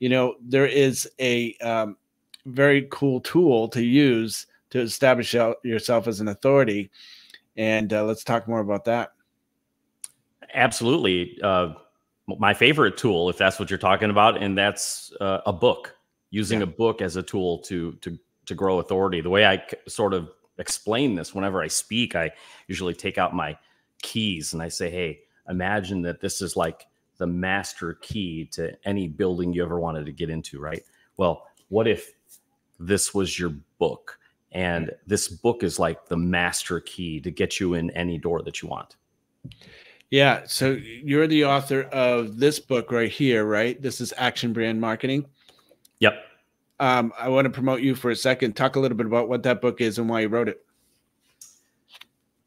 there is a very cool tool to use to establish yourself as an authority. And let's talk more about that. Absolutely. My favorite tool, if that's what you're talking about, and that's a book, using a book as a tool to grow authority. The way I sort of explain this whenever I speak, I usually take out my keys and I say, hey, imagine that this is like the master key to any building you ever wanted to get into, right? Well, what if this was your book, and this book is like the master key to get you in any door that you want? Yeah. So you're the author of this book right here, right? This is Action Brand Marketing. Yep. I want to promote you for a second. Talk a little bit about what that book is and why you wrote it.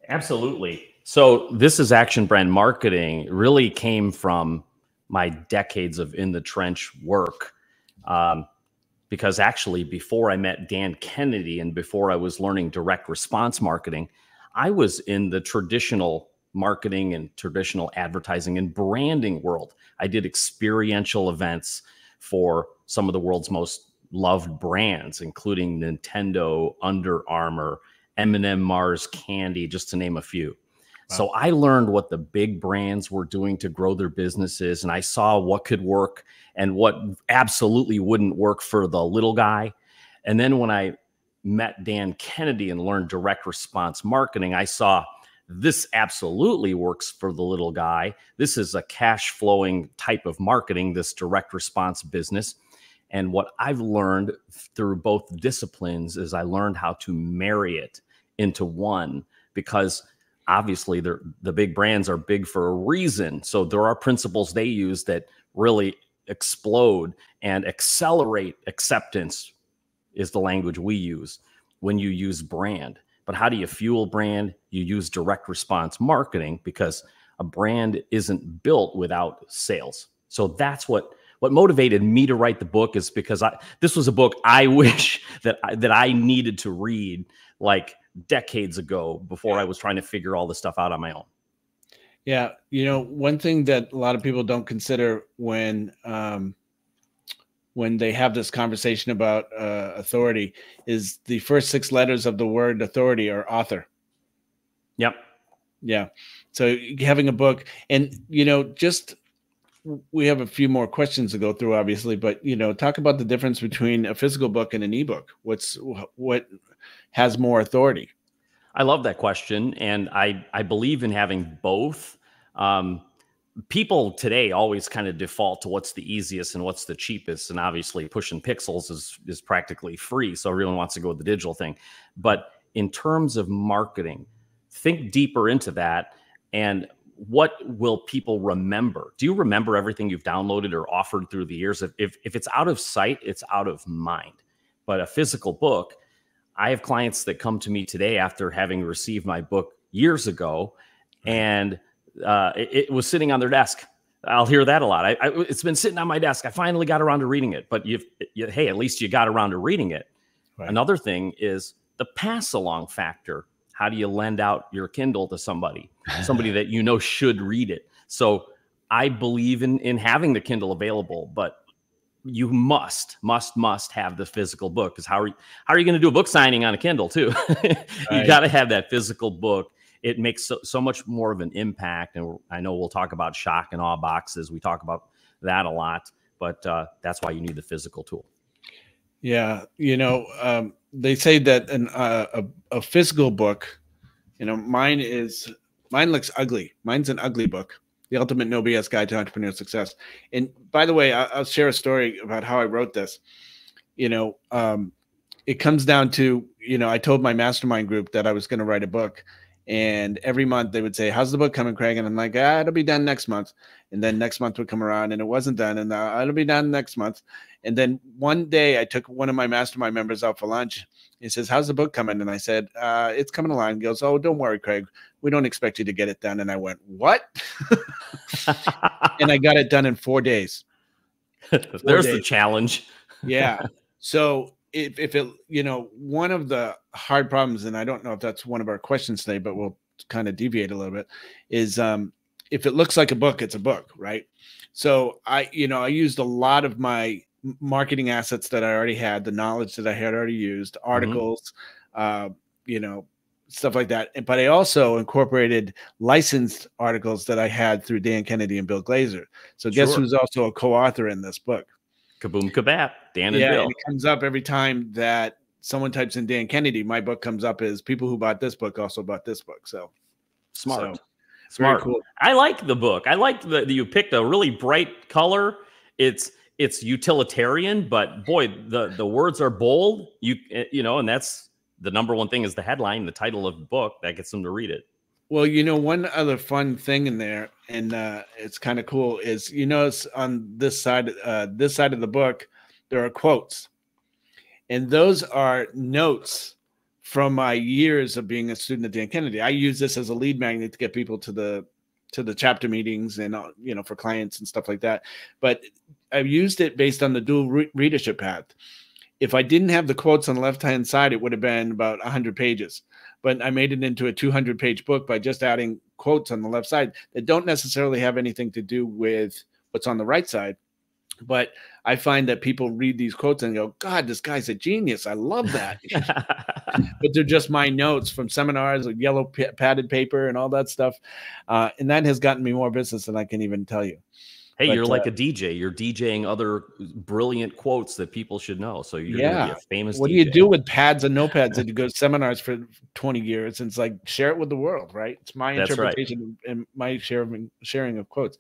Absolutely. So this is Action Brand Marketing. It really came from my decades of in the trench work. Because actually, before I met Dan Kennedy and before I was learning direct response marketing, I was in the traditional marketing and traditional advertising and branding world. I did experiential events for some of the world's most loved brands, including Nintendo, Under Armour, M&M Mars Candy, just to name a few. Wow. So I learned what the big brands were doing to grow their businesses, and I saw what could work and what absolutely wouldn't work for the little guy. And then when I met Dan Kennedy and learned direct response marketing, I saw this absolutely works for the little guy. This is a cash flowing type of marketing, this direct response business. And what I've learned through both disciplines is I learned how to marry it into one, because obviously the big brands are big for a reason. So there are principles they use that really explode and accelerate acceptance, is the language we use when you use brand. But how do you fuel brand? You use direct response marketing, because a brand isn't built without sales. So that's what motivated me to write the book, is because this was a book I wish that I needed to read like decades ago, before I was trying to figure all this stuff out on my own. Yeah. One thing that a lot of people don't consider when they have this conversation about authority is the first 6 letters of the word authority are author. Yep. Yeah. So having a book, and, we have a few more questions to go through, obviously, but, talk about the difference between a physical book and an ebook. What has more authority? I love that question. And I believe in having both. People today always kind of default to what's the easiest and what's the cheapest. And obviously pushing pixels is practically free. So everyone wants to go with the digital thing. But in terms of marketing, think deeper into that. And what will people remember? Do you remember everything you've downloaded or offered through the years? If it's out of sight, it's out of mind. But a physical book, I have clients that come to me today after having received my book years ago, and it was sitting on their desk. I'll hear that a lot. It's been sitting on my desk. I finally got around to reading it. But hey, at least you got around to reading it. Right. Another thing is the pass along factor. How do you lend out your Kindle to somebody that should read it? So I believe in having the Kindle available, but you must have the physical book, because how are you going to do a book signing on a Kindle too? You got to have that physical book. It makes so much more of an impact. And I know we'll talk about shock and awe boxes. We talk about that a lot, but that's why you need the physical tool. Yeah. They say that a physical book, mine looks ugly. Mine's an ugly book. The Ultimate No BS Guide to Entrepreneur Success. And by the way, I'll share a story about how I wrote this. It comes down to, I told my mastermind group that I was going to write a book. And every month they would say, how's the book coming, Craig? And I'm like, it'll be done next month. And then next month would come around and it wasn't done. And it'll be done next month. And then one day I took one of my mastermind members out for lunch. He says, how's the book coming? And I said, it's coming along. He goes, oh, don't worry, Craig. We don't expect you to get it done. And I went, what? And I got it done in 4 days. There's the challenge. Yeah. So if it, one of the hard problems, and I don't know if that's one of our questions today, but we'll kind of deviate a little bit, is if it looks like a book, it's a book, right? So I used a lot of my marketing assets that I already had, the knowledge that I had already used, articles, you know, stuff like that. But I also incorporated licensed articles that I had through Dan Kennedy and Bill Glazer. So guess who's also a co-author in this book? Kaboom kabap, Dan and Yeah, Bill. and it comes up every time that someone types in Dan Kennedy. My book comes up as people who bought this book also bought this book. So smart. So, Smart. cool. I like the book. I like that you picked a really bright color. It's utilitarian, but boy, the words are bold. You know, and that's the number one thing is the headline, the title of the book that gets them to read it. Well, you know, one other fun thing in there, and it's kind of cool, is you notice on this side of the book, there are quotes, and those are notes from my years of being a student at Dan Kennedy. I use this as a lead magnet to get people to the chapter meetings and you know, for clients and stuff like that. But I've used it based on the dual readership path. If I didn't have the quotes on the left-hand side, it would have been about 100 pages. But I made it into a 200-page book by just adding quotes on the left side that don't necessarily have anything to do with what's on the right side. But I find that people read these quotes and go, God, this guy's a genius. I love that. But they're just my notes from seminars with yellow padded paper and all that stuff. And that has gotten me more business than I can even tell you. Hey, you're like a DJ. You're DJing other brilliant quotes that people should know. So you're going to be a famous What DJ. do you do with pads and notepads that you go to seminars for 20 years? And it's like, share it with the world, right? It's my interpretation and my sharing of quotes.